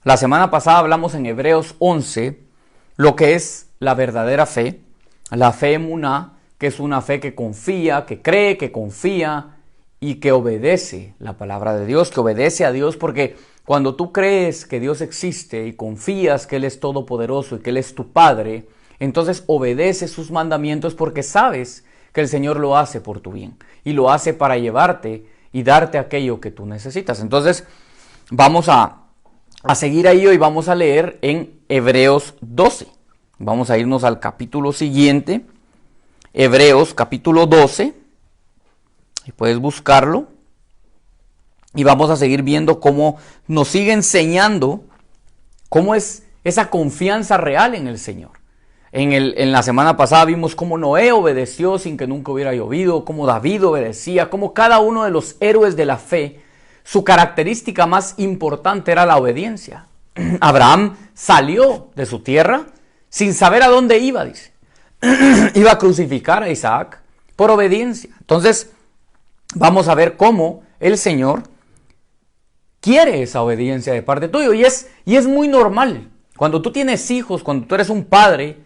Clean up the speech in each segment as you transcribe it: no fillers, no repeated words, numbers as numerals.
La semana pasada hablamos en Hebreos 11 lo que es la verdadera fe, la fe emuná, que es una fe que confía, que cree, que confía y que obedece la palabra de Dios, que obedece a Dios, porque cuando tú crees que Dios existe y confías que Él es todopoderoso y que Él es tu Padre, entonces obedeces sus mandamientos porque sabes que el Señor lo hace por tu bien y lo hace para llevarte y darte aquello que tú necesitas. Entonces vamos a seguir ahí y vamos a leer en Hebreos 12. Vamos a irnos al capítulo siguiente, Hebreos capítulo 12, y puedes buscarlo, y vamos a seguir viendo cómo nos sigue enseñando cómo es esa confianza real en el Señor. En la semana pasada vimos cómo Noé obedeció sin que nunca hubiera llovido, cómo David obedecía, cómo cada uno de los héroes de la fe, su característica más importante era la obediencia. Abraham salió de su tierra sin saber a dónde iba, dice. Iba a crucificar a Isaac por obediencia. Entonces, vamos a ver cómo el Señor quiere esa obediencia de parte tuya. Y es muy normal. Cuando tú tienes hijos, cuando tú eres un padre,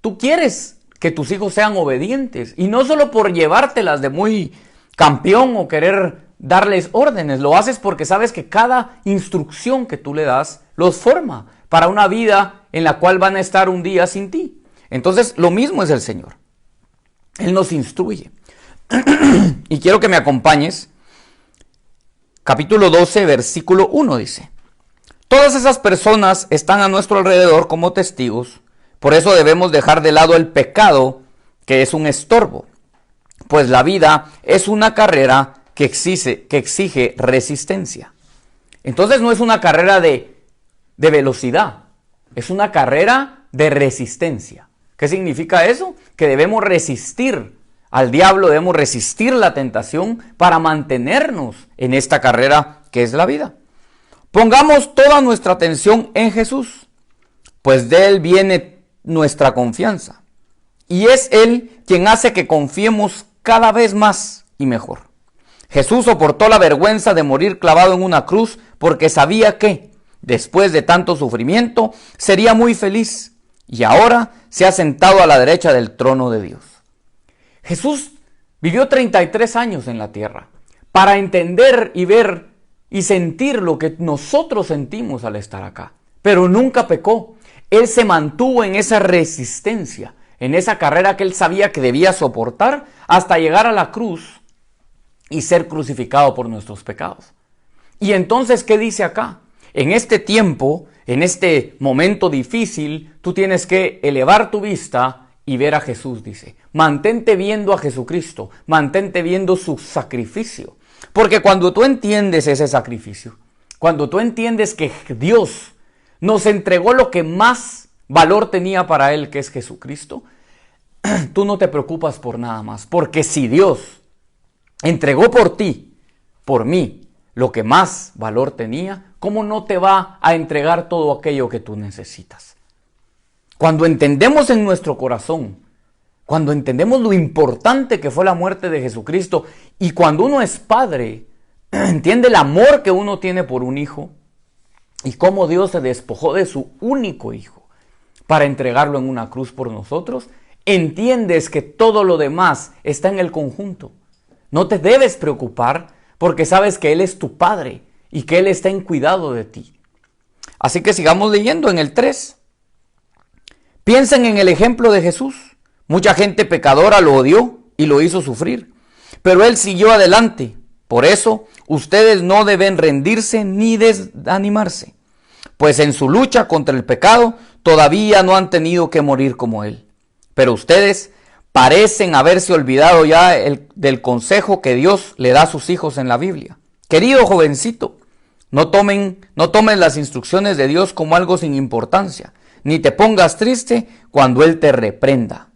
tú quieres que tus hijos sean obedientes. Y no solo por llevártelas de muy campeón o querer darles órdenes. Lo haces porque sabes que cada instrucción que tú le das los forma para una vida en la cual van a estar un día sin ti. Entonces, lo mismo es el Señor. Él nos instruye. Y quiero que me acompañes. Capítulo 12, versículo 1 dice: todas esas personas están a nuestro alrededor como testigos, por eso debemos dejar de lado el pecado, que es un estorbo, pues la vida es una carrera que exige resistencia. Entonces no es una carrera de velocidad, es una carrera de resistencia. ¿Qué significa eso? Que debemos resistir al diablo, debemos resistir la tentación para mantenernos en esta carrera que es la vida. Pongamos toda nuestra atención en Jesús, pues de Él viene nuestra confianza. Y es Él quien hace que confiemos cada vez más y mejor. Jesús soportó la vergüenza de morir clavado en una cruz porque sabía que, después de tanto sufrimiento, sería muy feliz. Y ahora se ha sentado a la derecha del trono de Dios. Jesús vivió 33 años en la tierra para entender y ver y sentir lo que nosotros sentimos al estar acá. Pero nunca pecó. Él se mantuvo en esa resistencia, en esa carrera que él sabía que debía soportar hasta llegar a la cruz y ser crucificado por nuestros pecados. Y entonces, ¿qué dice acá? En este tiempo, en este momento difícil, tú tienes que elevar tu vista y ver a Jesús, dice. Mantente viendo a Jesucristo, mantente viendo su sacrificio. Porque cuando tú entiendes ese sacrificio, cuando tú entiendes que Dios nos entregó lo que más valor tenía para Él, que es Jesucristo, tú no te preocupas por nada más. Porque si Dios entregó por ti, por mí, lo que más valor tenía, ¿cómo no te va a entregar todo aquello que tú necesitas? Cuando entendemos en nuestro corazón, cuando entendemos lo importante que fue la muerte de Jesucristo, y cuando uno es padre, entiende el amor que uno tiene por un hijo, y cómo Dios se despojó de su único hijo para entregarlo en una cruz por nosotros, entiendes que todo lo demás está en el conjunto. No te debes preocupar porque sabes que Él es tu Padre y que Él está en cuidado de ti. Así que sigamos leyendo en el 3. Piensen en el ejemplo de Jesús. Mucha gente pecadora lo odió y lo hizo sufrir, pero Él siguió adelante. Por eso, ustedes no deben rendirse ni desanimarse, pues en su lucha contra el pecado todavía no han tenido que morir como Él. Pero ustedes parecen haberse olvidado ya del consejo que Dios le da a sus hijos en la Biblia. Querido jovencito, no tomes las instrucciones de Dios como algo sin importancia, ni te pongas triste cuando Él te reprenda.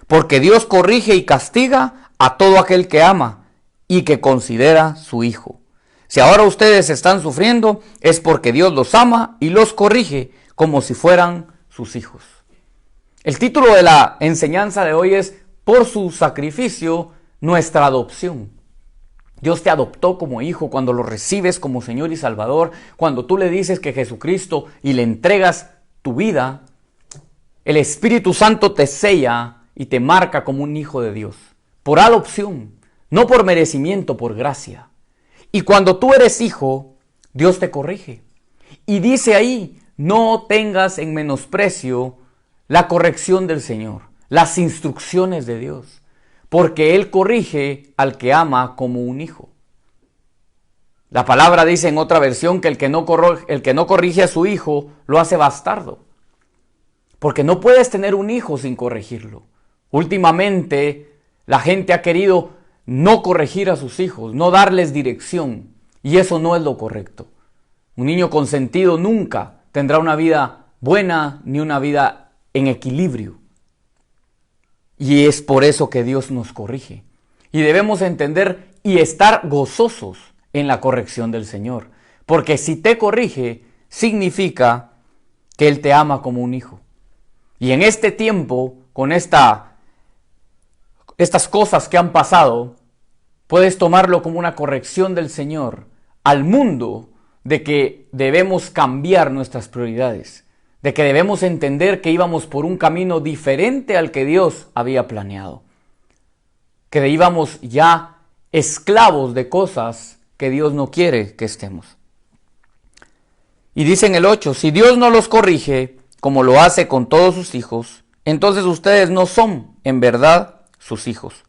Porque Dios corrige y castiga a todo aquel que ama y que considera su hijo. Si ahora ustedes están sufriendo, es porque Dios los ama y los corrige como si fueran sus hijos. El título de la enseñanza de hoy es: por su sacrificio, nuestra adopción. Dios te adoptó como hijo cuando lo recibes como Señor y Salvador, cuando tú le dices que Jesucristo y le entregas tu vida. El Espíritu Santo te sella y te marca como un hijo de Dios, por adopción, no por merecimiento, por gracia. Y cuando tú eres hijo, Dios te corrige. Y dice ahí, no tengas en menosprecio la corrección del Señor, las instrucciones de Dios, porque Él corrige al que ama como un hijo. La palabra dice en otra versión que el que no corrige a su hijo lo hace bastardo. Porque no puedes tener un hijo sin corregirlo. Últimamente la gente ha querido no corregir a sus hijos, no darles dirección. Y eso no es lo correcto. Un niño consentido nunca tendrá una vida buena ni una vida en equilibrio. Y es por eso que Dios nos corrige. Y debemos entender y estar gozosos en la corrección del Señor. Porque si te corrige, significa que Él te ama como un hijo. Y en este tiempo, con estas cosas que han pasado, puedes tomarlo como una corrección del Señor al mundo de que debemos cambiar nuestras prioridades, de que debemos entender que íbamos por un camino diferente al que Dios había planeado, que íbamos ya esclavos de cosas que Dios no quiere que estemos. Y dice en el 8, si Dios no los corrige, como lo hace con todos sus hijos, entonces ustedes no son, en verdad, sus hijos.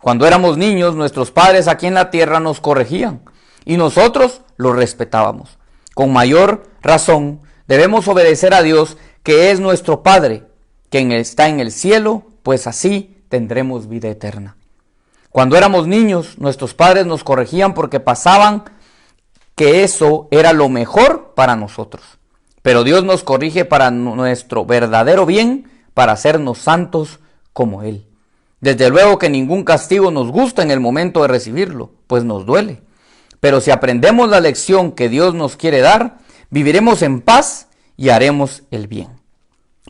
Cuando éramos niños, nuestros padres aquí en la tierra nos corregían y nosotros los respetábamos. Con mayor razón, debemos obedecer a Dios, que es nuestro Padre, quien está en el cielo, pues así tendremos vida eterna. Cuando éramos niños, nuestros padres nos corregían porque pensaban que eso era lo mejor para nosotros. Pero Dios nos corrige para nuestro verdadero bien, para hacernos santos como Él. Desde luego que ningún castigo nos gusta en el momento de recibirlo, pues nos duele. Pero si aprendemos la lección que Dios nos quiere dar, viviremos en paz y haremos el bien.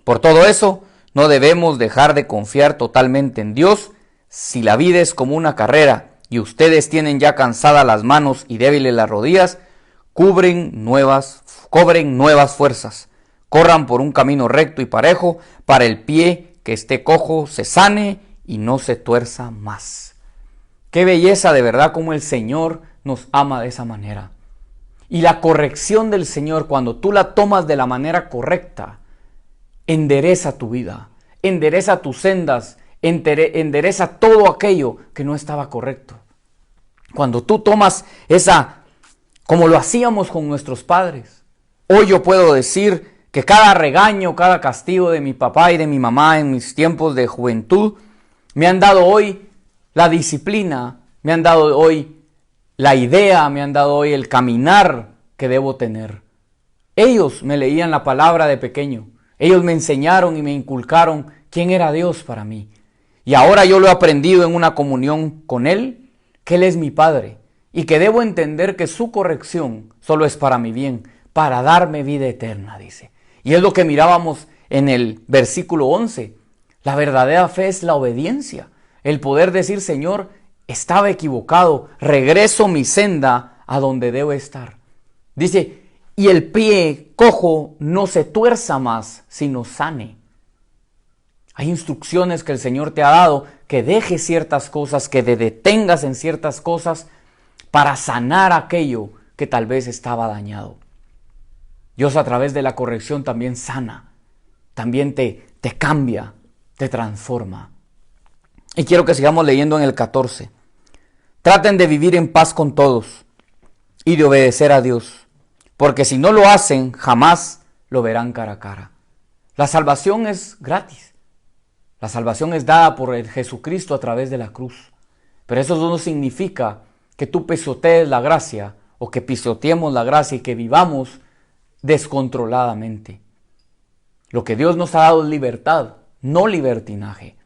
Por todo eso, no debemos dejar de confiar totalmente en Dios. Si la vida es como una carrera y ustedes tienen ya cansadas las manos y débiles las rodillas, cobren nuevas fuerzas, corran por un camino recto y parejo, para el pie que esté cojo se sane y no se tuerza más. Qué belleza de verdad como el Señor nos ama de esa manera. Y la corrección del Señor, cuando tú la tomas de la manera correcta, endereza tu vida, endereza tus sendas, endereza todo aquello que no estaba correcto. Cuando tú tomas como lo hacíamos con nuestros padres. Hoy yo puedo decir que cada regaño, cada castigo de mi papá y de mi mamá en mis tiempos de juventud, me han dado hoy la disciplina, me han dado hoy la idea, me han dado hoy el caminar que debo tener. Ellos me leían la palabra de pequeño, ellos me enseñaron y me inculcaron quién era Dios para mí. Y ahora yo lo he aprendido en una comunión con Él, que Él es mi Padre, y que debo entender que su corrección solo es para mi bien, para darme vida eterna, dice. Y es lo que mirábamos en el versículo 11. La verdadera fe es la obediencia, el poder decir, Señor, estaba equivocado, regreso mi senda a donde debo estar. Dice, y el pie cojo no se tuerza más, sino sane. Hay instrucciones que el Señor te ha dado, que dejes ciertas cosas, que te detengas en ciertas cosas para sanar aquello que tal vez estaba dañado. Dios a través de la corrección también sana, también te cambia, te transforma. Y quiero que sigamos leyendo en el 14. Traten de vivir en paz con todos y de obedecer a Dios, porque si no lo hacen, jamás lo verán cara a cara. La salvación es gratis. La salvación es dada por el Jesucristo a través de la cruz. Pero eso no significa que tú pisotees la gracia o que pisoteemos la gracia y que vivamos descontroladamente. Lo que Dios nos ha dado es libertad, no libertinaje.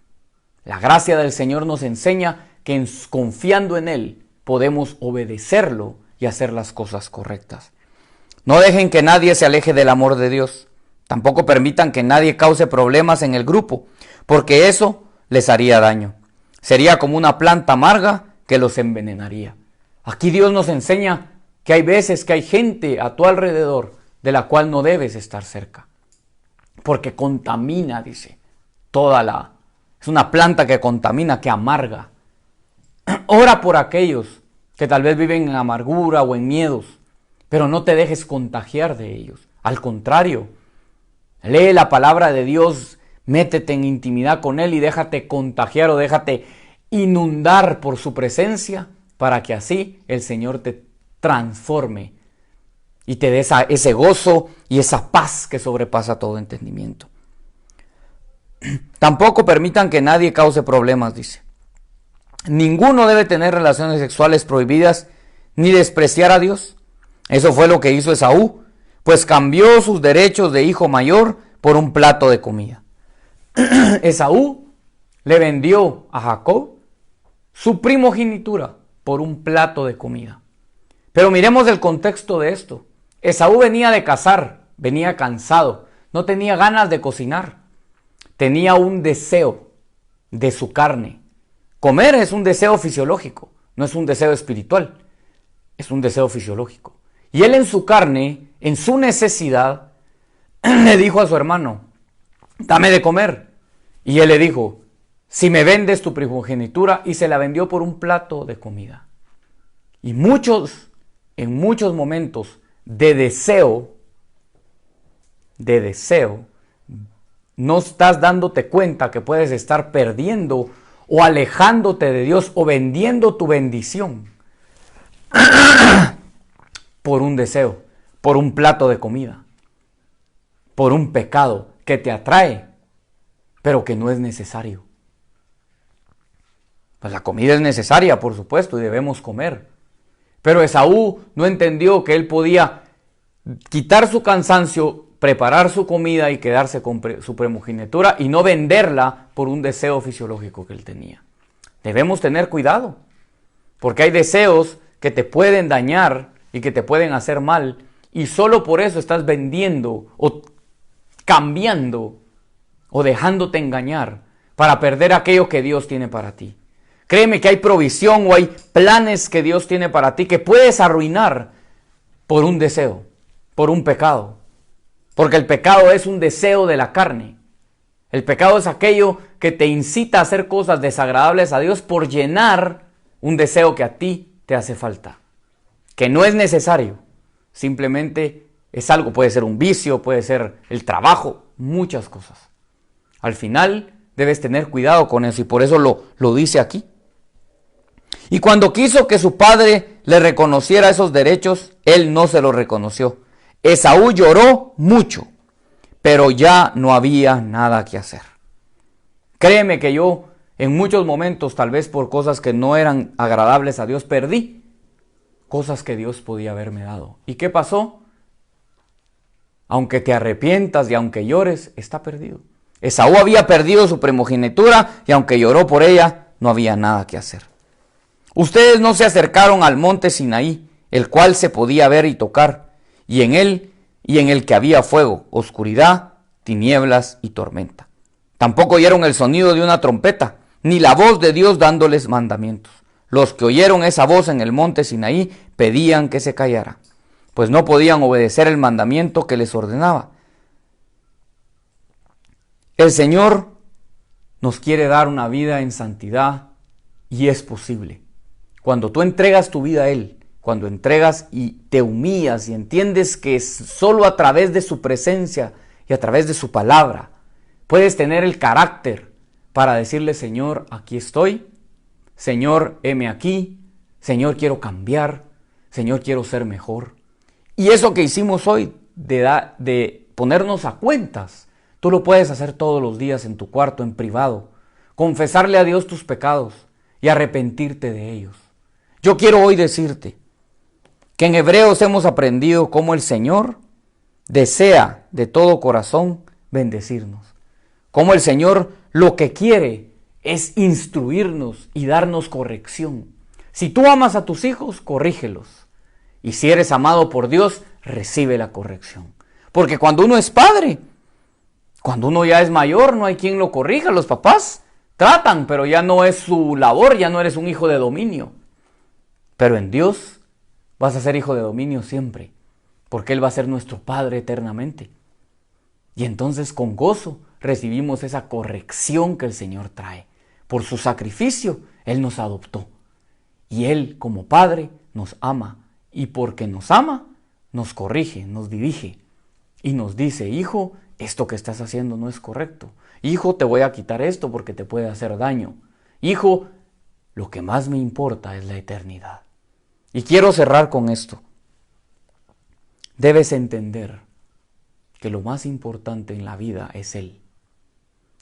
La gracia del Señor nos enseña que confiando en Él podemos obedecerlo y hacer las cosas correctas. No dejen que nadie se aleje del amor de Dios. Tampoco permitan que nadie cause problemas en el grupo, porque eso les haría daño. Sería como una planta amarga que los envenenaría. Aquí Dios nos enseña que hay veces que hay gente a tu alrededor de la cual no debes estar cerca. Porque contamina, dice, es una planta que contamina, que amarga. Ora por aquellos que tal vez viven en amargura o en miedos, pero no te dejes contagiar de ellos. Al contrario, lee la palabra de Dios, métete en intimidad con Él y déjate contagiar o déjate inundar por su presencia para que así el Señor te transforme y te dé ese gozo y esa paz que sobrepasa todo entendimiento. Tampoco permitan que nadie cause problemas, dice. Ninguno debe tener relaciones sexuales prohibidas ni despreciar a Dios. Eso fue lo que hizo Esaú, pues cambió sus derechos de hijo mayor por un plato de comida. Esaú le vendió a Jacob su primogenitura por un plato de comida. Pero miremos el contexto de esto. Esaú venía de cazar, venía cansado, no tenía ganas de cocinar. Tenía un deseo de su carne. Comer es un deseo fisiológico, no es un deseo espiritual, es un deseo fisiológico. Y él en su carne, en su necesidad, le dijo a su hermano, dame de comer. Y él le dijo, si me vendes tu primogenitura, y se la vendió por un plato de comida. Y en muchos momentos de deseo, no estás dándote cuenta que puedes estar perdiendo o alejándote de Dios o vendiendo tu bendición por un deseo, por un plato de comida, por un pecado que te atrae, pero que no es necesario. Pues la comida es necesaria, por supuesto, y debemos comer. Pero Esaú no entendió que él podía quitar su cansancio, preparar su comida y quedarse con su primogenitura y no venderla por un deseo fisiológico que él tenía. Debemos tener cuidado, porque hay deseos que te pueden dañar y que te pueden hacer mal, y solo por eso estás vendiendo o cambiando o dejándote engañar para perder aquello que Dios tiene para ti. Créeme que hay provisión o hay planes que Dios tiene para ti que puedes arruinar por un deseo, por un pecado. Porque el pecado es un deseo de la carne. El pecado es aquello que te incita a hacer cosas desagradables a Dios por llenar un deseo que a ti te hace falta. Que no es necesario. Simplemente es algo, puede ser un vicio, puede ser el trabajo, muchas cosas. Al final debes tener cuidado con eso y por eso lo dice aquí. Y cuando quiso que su padre le reconociera esos derechos, él no se los reconoció. Esaú lloró mucho, pero ya no había nada que hacer. Créeme que yo en muchos momentos, tal vez por cosas que no eran agradables a Dios, perdí cosas que Dios podía haberme dado. ¿Y qué pasó? Aunque te arrepientas y aunque llores, está perdido. Esaú había perdido su primogenitura y aunque lloró por ella, no había nada que hacer. Ustedes no se acercaron al monte Sinaí, el cual se podía ver y tocar, y en el que había fuego, oscuridad, tinieblas y tormenta. Tampoco oyeron el sonido de una trompeta, ni la voz de Dios dándoles mandamientos. Los que oyeron esa voz en el monte Sinaí pedían que se callara, pues no podían obedecer el mandamiento que les ordenaba. El Señor nos quiere dar una vida en santidad y es posible. Cuando tú entregas tu vida a Él, cuando entregas y te humillas y entiendes que es solo a través de su presencia y a través de su palabra puedes tener el carácter para decirle, Señor, aquí estoy, Señor, heme aquí, Señor, quiero cambiar, Señor, quiero ser mejor. Y eso que hicimos hoy de ponernos a cuentas, tú lo puedes hacer todos los días en tu cuarto, en privado, confesarle a Dios tus pecados y arrepentirte de ellos. Yo quiero hoy decirte que en Hebreos hemos aprendido cómo el Señor desea de todo corazón bendecirnos. Cómo el Señor lo que quiere es instruirnos y darnos corrección. Si tú amas a tus hijos, corrígelos. Y si eres amado por Dios, recibe la corrección. Porque cuando uno es padre, cuando uno ya es mayor, no hay quien lo corrija. Los papás tratan, pero ya no es su labor, ya no eres un hijo de dominio. Pero en Dios vas a ser hijo de dominio siempre, porque Él va a ser nuestro Padre eternamente. Y entonces con gozo recibimos esa corrección que el Señor trae. Por su sacrificio, Él nos adoptó. Y Él, como Padre, nos ama. Y porque nos ama, nos corrige, nos dirige. Y nos dice, hijo, esto que estás haciendo no es correcto. Hijo, te voy a quitar esto porque te puede hacer daño. Hijo, lo que más me importa es la eternidad. Y quiero cerrar con esto. Debes entender que lo más importante en la vida es Él.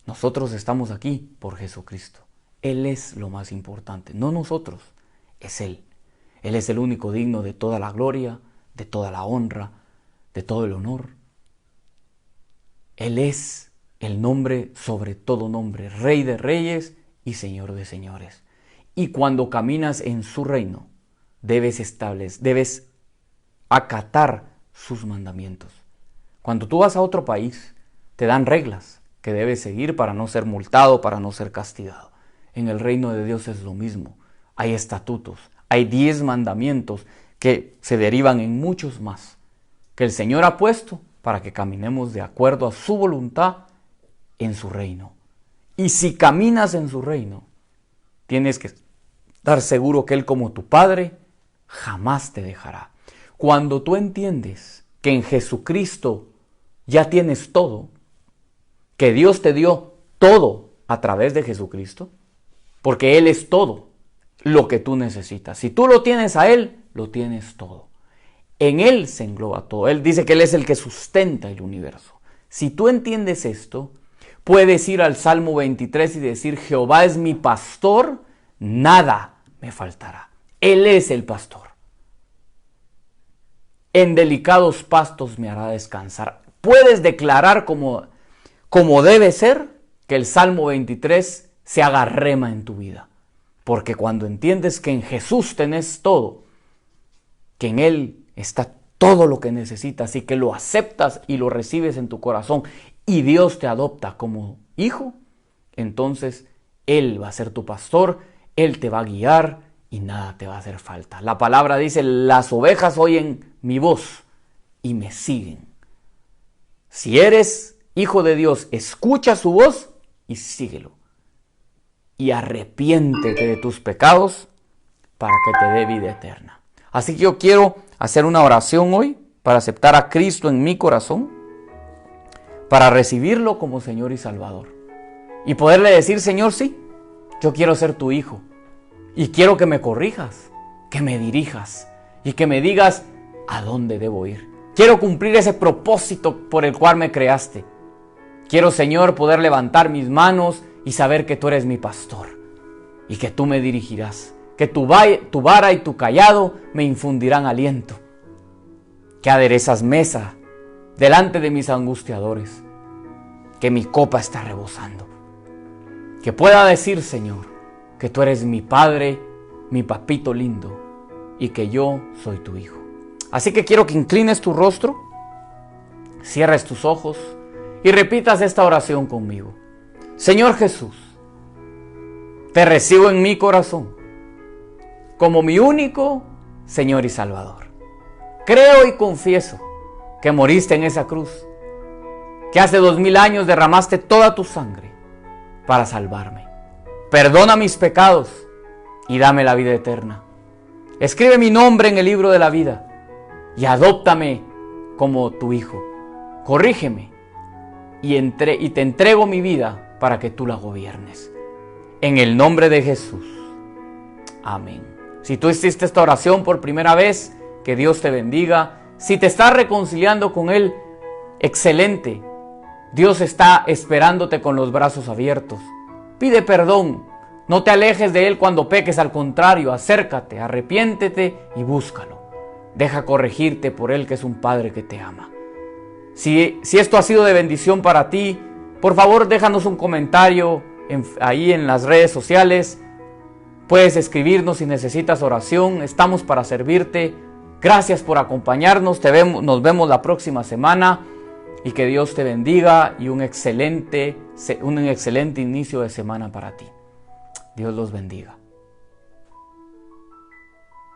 Nosotros estamos aquí por Jesucristo. Él es lo más importante, no nosotros, es Él. Él es el único digno de toda la gloria, de toda la honra, de todo el honor. Él es el nombre sobre todo nombre, Rey de reyes y Señor de señores. Y cuando caminas en su reino, debes acatar sus mandamientos. Cuando tú vas a otro país, te dan reglas que debes seguir para no ser multado, para no ser castigado. En el reino de Dios es lo mismo. Hay estatutos, hay 10 mandamientos que se derivan en muchos más, que el Señor ha puesto para que caminemos de acuerdo a su voluntad en su reino. Y si caminas en su reino, tienes que estar seguro que Él, como tu Padre, jamás te dejará. Cuando tú entiendes que en Jesucristo ya tienes todo, que Dios te dio todo a través de Jesucristo, porque Él es todo lo que tú necesitas. Si tú lo tienes a Él, lo tienes todo. En Él se engloba todo. Él dice que Él es el que sustenta el universo. Si tú entiendes esto, puedes ir al Salmo 23 y decir, Jehová es mi pastor, nada me faltará. Él es el pastor. En delicados pastos me hará descansar. Puedes declarar como debe ser que el Salmo 23 se haga rema en tu vida. Porque cuando entiendes que en Jesús tenés todo, que en Él está todo lo que necesitas y que lo aceptas y lo recibes en tu corazón y Dios te adopta como hijo, entonces Él va a ser tu pastor, Él te va a guiar y nada te va a hacer falta. La palabra dice, las ovejas oyen mi voz y me siguen. Si eres hijo de Dios, escucha su voz y síguelo. Y arrepiéntete de tus pecados para que te dé vida eterna. Así que yo quiero hacer una oración hoy para aceptar a Cristo en mi corazón, para recibirlo como Señor y Salvador. Y poderle decir, Señor, sí, yo quiero ser tu hijo. Y quiero que me corrijas, que me dirijas y que me digas a dónde debo ir. Quiero cumplir ese propósito por el cual me creaste. Quiero, Señor, poder levantar mis manos y saber que tú eres mi pastor y que tú me dirigirás. Que tu vara y tu cayado me infundirán aliento. Que aderezas mesa delante de mis angustiadores. Que mi copa está rebosando. Que pueda decir, Señor, que tú eres mi Padre, mi papito lindo, y que yo soy tu hijo. Así que quiero que inclines tu rostro, cierres tus ojos y repitas esta oración conmigo. Señor Jesús, te recibo en mi corazón como mi único Señor y Salvador. Creo y confieso que moriste en esa cruz, que hace 2000 años derramaste toda tu sangre para salvarme. Perdona mis pecados y dame la vida eterna. Escribe mi nombre en el libro de la vida y adóptame como tu hijo. Corrígeme y te entrego mi vida para que tú la gobiernes. En el nombre de Jesús. Amén. Si tú hiciste esta oración por primera vez, que Dios te bendiga. Si te estás reconciliando con Él, excelente. Dios está esperándote con los brazos abiertos. Pide perdón. No te alejes de Él cuando peques, al contrario, acércate, arrepiéntete y búscalo. Deja corregirte por Él, que es un Padre que te ama. Si esto ha sido de bendición para ti, por favor déjanos un comentario ahí en las redes sociales. Puedes escribirnos si necesitas oración, estamos para servirte. Gracias por acompañarnos, nos vemos la próxima semana y que Dios te bendiga y un excelente inicio de semana para ti. Dios los bendiga.